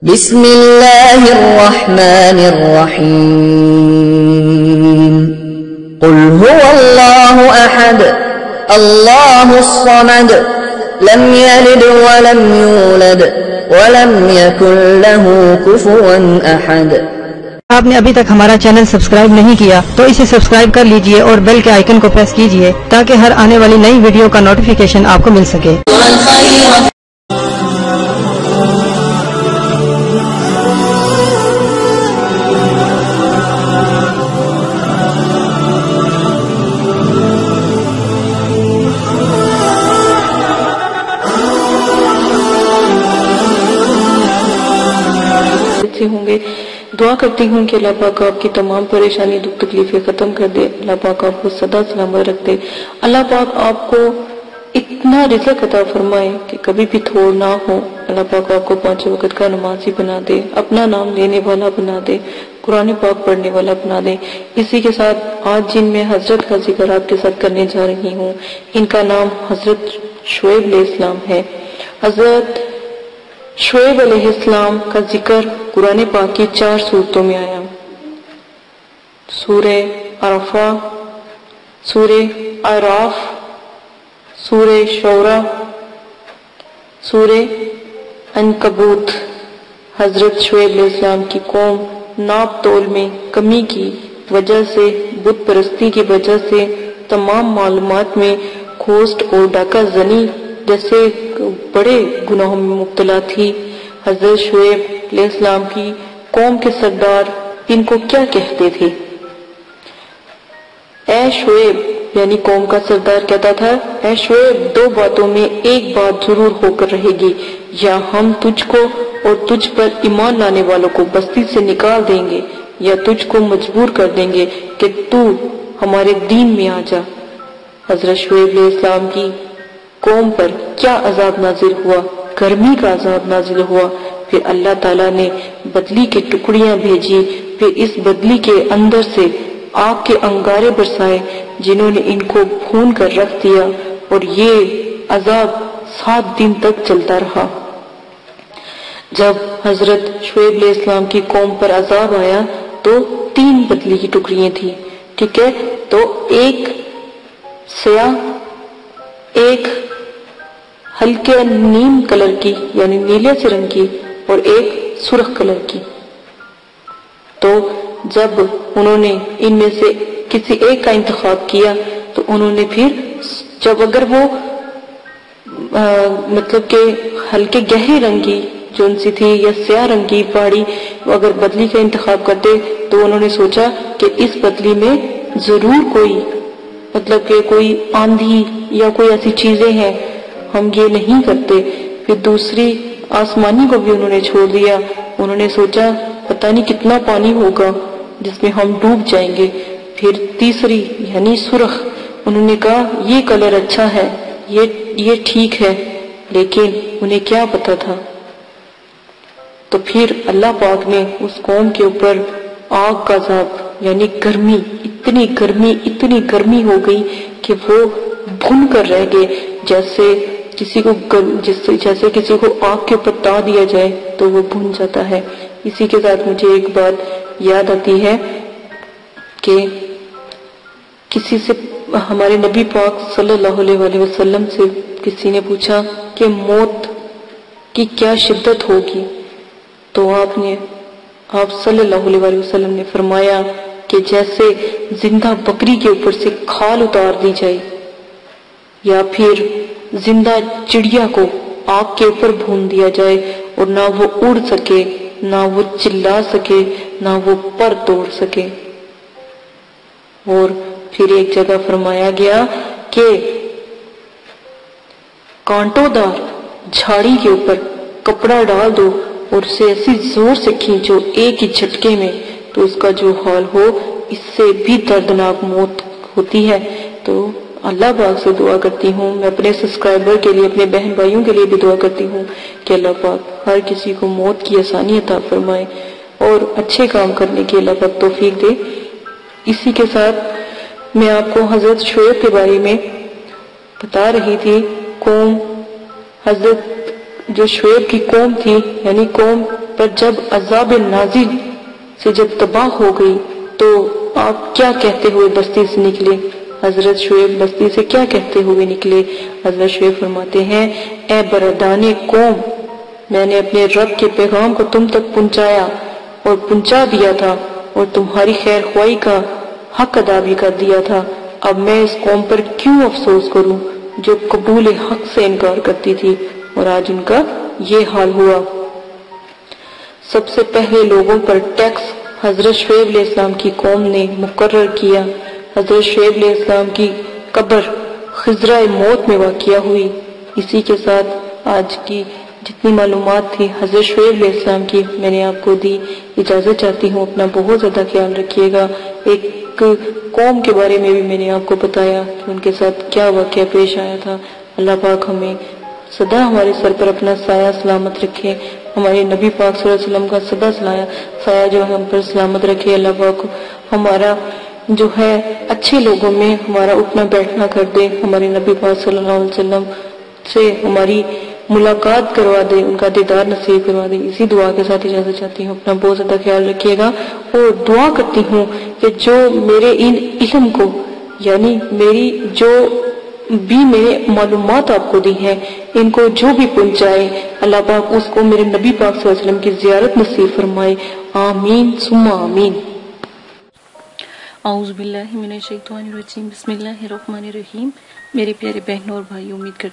بسم اللہ الرحمن الرحیم قل هو اللہ احد اللہ الصمد لم یلد ولم یولد ولم یکن له کفوا احد۔ آپ نے ابھی تک ہمارا چینل سبسکرائب نہیں کیا تو اسے سبسکرائب کر لیجئے اور بیل کے آئیکن کو پریس کیجئے تاکہ ہر آنے والی نئی ویڈیو کا نوٹیفیکیشن آپ کو مل سکے۔ ہوں گے دعا کرتی ہوں کہ اللہ پاک آپ کی تمام پریشانی دکھ تکلیفیں ختم کر دے، اللہ پاک آپ کو سدا سلامت رکھ دے، اللہ پاک آپ کو اتنا رزق عطا فرمائے کہ کبھی بھی تھوڑ نہ ہو، اللہ پاک آپ کو 5 وقت کا نمازی بنا دے، اپنا نام لینے والا بنا دے، قرآن پاک پڑھنے والا بنا دے۔ اسی کے ساتھ آج جن میں حضرت کا ذکر آپ کے ساتھ کرنے جا رہی ہوں ان کا نام حضرت شعیب علیہ السلام ہے۔ حضرت شعیب علیہ السلام کا ذکر قرآن پاک کی 4 سورتوں میں آیا، سورہ عرفہ، سورہ اعراف، سورہ شعراء، سورہ عنکبوت۔ حضرت شعیب علیہ السلام کی قوم ناپ تول میں کمی کی وجہ سے، بت پرستی کی وجہ سے، تمام معلومات میں کھوسٹ اور ڈاکہ زنی جیسے بڑے گناہوں میں مبتلا تھی۔ حضرت شعیب علیہ السلام کی قوم کے سردار ان کو کیا کہتے تھے؟ اے شعیب، یعنی قوم کا سردار کہتا تھا، اے شعیب 2 باتوں میں ایک بات ضرور ہو کر رہے گی، یا ہم تجھ کو اور تجھ پر ایمان لانے والوں کو بستی سے نکال دیں گے، یا تجھ کو مجبور کر دیں گے کہ تو ہمارے دین میں آ جا۔ حضرت شعیب علیہ السلام کی قوم پر کیا عذاب نازل ہوا؟ گرمی کا عذاب نازل ہوا۔ پھر اللہ تعالیٰ نے بدلی کے ٹکڑیاں بھیجی، پھر اس بدلی کے اندر سے آگ کے انگارے برسائے جنہوں نے ان کو بھون کر رکھ دیا، اور یہ عذاب 7 دن تک چلتا رہا۔ جب حضرت شعیب علیہ السلام کی قوم پر عذاب آیا تو 3 بدلی کی ٹکڑیاں تھیں، ٹھیک ہے؟ تو ایک سیاہ، ایک ہلکے نیم کلر کی یعنی نیلے سے رنگ کی، اور ایک سرخ کلر کی۔ تو جب انہوں نے ان میں سے کسی ایک کا انتخاب کیا تو انہوں نے پھر جب اگر وہ مطلب کہ ہلکے گہرے رنگ کی جو ان سی تھی یا سیاہ رنگ کی پہاڑی اگر بدلی کا انتخاب کرتے تو انہوں نے سوچا کہ اس بدلی میں ضرور کوئی مطلب کہ کوئی آندھی یا کوئی ایسی چیزیں ہیں، ہم یہ نہیں کرتے۔ پھر دوسری آسمانی کو بھی انہوں نے چھوڑ دیا، انہوں نے سوچا پتہ نہیں کتنا پانی ہوگا جس میں ہم ڈوب جائیں گے۔ پھر تیسری یعنی سرخ، انہوں نے کہا یہ کلر اچھا ہے، یہ ٹھیک ہے، لیکن انہیں کیا پتا تھا۔ تو پھر اللہ پاک نے اس قوم کے اوپر آگ کا عذاب یعنی گرمی، اتنی گرمی ہو گئی کہ وہ بھن کر رہ گئے، جیسے کسی کو آگ کے اوپر تا دیا جائے تو وہ بھن جاتا ہے۔ اسی کے ساتھ مجھے ایک بات یاد آتی ہے کہ کسی سے ہمارے نبی پاک صلی اللہ علیہ وسلم سے کسی نے پوچھا کہ موت کی کیا شدت ہوگی، تو آپ صلی اللہ علیہ وسلم نے فرمایا کہ جیسے زندہ بکری کے اوپر سے کھال اتار دی جائے، یا پھر زندہ چڑیا کو آگ کے اوپر بھون دیا جائے اور نہ وہ اڑ سکے، نہ وہ چلا سکے، نہ وہ پر توڑ سکے۔ اور پھر ایک جگہ فرمایا گیا کہ کانٹوں دار جھاڑی کے اوپر کپڑا ڈال دو اور اسے ایسی زور سے کھینچو ایک ہی جھٹکے میں تو اس کا جو حال ہو اس سے بھی دردناک موت ہوتی ہے۔ تو اللہ پاک سے دعا کرتی ہوں، میں اپنے سبسکرائبر کے لیے، اپنے بہن بھائیوں کے لیے بھی دعا کرتی ہوں کہ اللہ پاک ہر کسی کو موت کی آسانی عطا فرمائے اور اچھے کام کرنے کی اللہ پاک توفیق دے۔ اسی کے ساتھ میں آپ کو حضرت شعیب کے بارے میں بتا رہی تھی۔ قوم حضرت جو شعیب کی قوم تھی، یعنی قوم پر جب عذاب نازل سے جب تباہ ہو گئی تو آپ کیا کہتے ہوئے بستی سے نکلے؟ حضرت شعیب بستی سے کیا کہتے ہوئے نکلے؟ حضرت شعیب فرماتے ہیں، اے برادران قوم، میں نے اپنے رب کے پیغام کو تم تک پہنچایا اور پہنچا دیا تھا اور تمہاری خیر خواہی کا حق ادا بھی کر دیا تھا، اب میں اس قوم پر کیوں افسوس کروں جو قبول حق سے انکار کرتی تھی، اور آج ان کا یہ حال ہوا۔ سب سے پہلے لوگوں پر ٹیکس حضرت شعیب علیہ السلام کی قوم نے مقرر کیا۔ حضرت شعیب علیہ السلام کی قبر خضرہ موت میں واقع ہوئی۔ اسی کے ساتھ آج کی جتنی معلومات تھی حضرت شعیب علیہ السلام کی میں نے آپ کو دی۔ اجازت چاہتی ہوں، اپنا بہت زیادہ خیال رکھیے گا۔ ایک قوم کے بارے میں بھی میں نے آپ کو بتایا کہ ان کے ساتھ کیا واقعہ پیش آیا تھا۔ اللہ پاک ہمیں سدا ہمارے سر پر اپنا سایہ سلامت رکھے، ہمارے نبی پاک صلی اللہ علیہ وسلم کا سدا سایہ جو ہم پر سلامت رکھے۔ اللہ پاک ہمارا جو ہے اچھے لوگوں میں ہمارا اٹھنا بیٹھنا کر دے، ہمارے نبی پاک صلی اللہ علیہ وسلم سے ہماری ملاقات کروا دے، ان کا دیدار نصیب کروا دے۔ اسی دعا کے ساتھ اجازت چاہتی ہوں، اپنا بہت زیادہ خیال رکھیے گا، اور دعا کرتی ہوں کہ جو میرے ان علم کو، یعنی میری جو بھی میرے معلومات آپ کو دی ہیں، ان کو جو بھی پہنچائے اللہ پاک اس کو میرے نبی پاک صلی اللہ علیہ وسلم کی زیارت نصیب فرمائے، آمین ثم آمین۔ اعوذ باللہ من الشیطان الرجیم، بسم اللہ الرحمن الرحیم۔ میرے پیارے بہنوں اور بھائیوں، امید کرتی